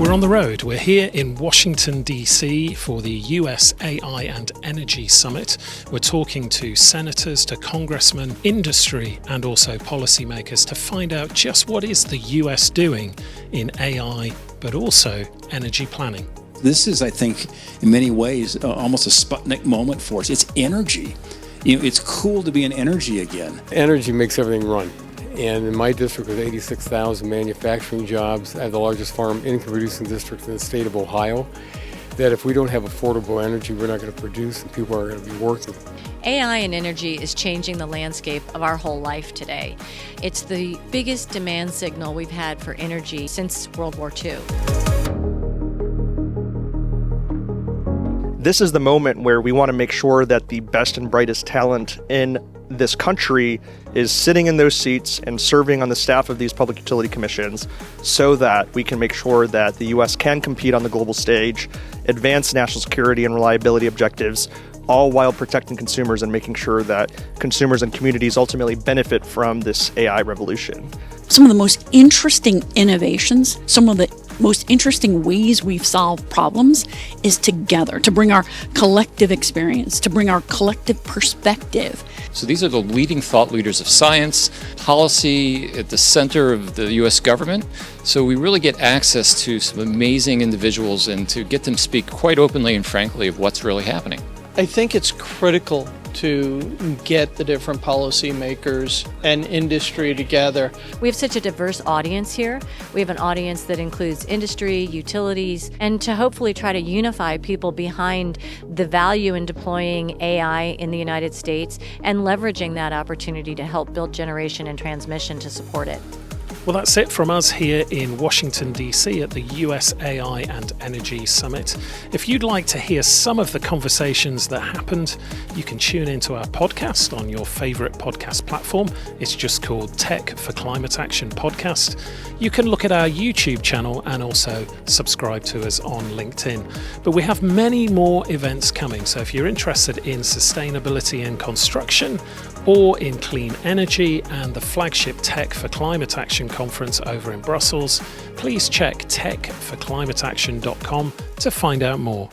We're on the road. We're here in Washington, D.C. for the US AI and Energy Summit. We're talking to senators, to congressmen, industry, and also policymakers to find out just what is the US doing in AI, but also energy planning. This is, I think, in many ways, almost a Sputnik moment for us. It's energy. It's cool to be in energy again. Energy makes everything run. And in my district with 86,000 manufacturing jobs, I have the largest farm income producing district in the state of Ohio, that if we don't have affordable energy, we're not going to produce and people aren't going to be working. AI and energy is changing the landscape of our whole life today. It's the biggest demand signal we've had for energy since World War II. This is the moment where we want to make sure that the best and brightest talent in this country is sitting in those seats and serving on the staff of these public utility commissions so that we can make sure that the U.S. can compete on the global stage, advance national security and reliability objectives, all while protecting consumers and making sure that consumers and communities ultimately benefit from this AI revolution. Some of the most interesting innovations, some of the most interesting ways we've solved problems is together, to bring our collective experience, to bring our collective perspective. So these are the leading thought leaders of science, policy at the center of the U.S. government. So we really get access to some amazing individuals and to get them speak quite openly and frankly of what's really happening. I think it's critical to get the different policymakers and industry together. We have such a diverse audience here. We have an audience that includes industry, utilities, and to hopefully try to unify people behind the value in deploying AI in the United States and leveraging that opportunity to help build generation and transmission to support it. Well, that's it from us here in Washington, D.C. at the US AI and Energy Summit. If you'd like to hear some of the conversations that happened, you can tune into our podcast on your favorite podcast platform. It's just called Tech for Climate Action Podcast. You can look at our YouTube channel and also subscribe to us on LinkedIn. But we have many more events coming, so if you're interested in sustainability in construction or in clean energy and the flagship Tech for Climate Action conference over in Brussels, please check techforclimateaction.com to find out more.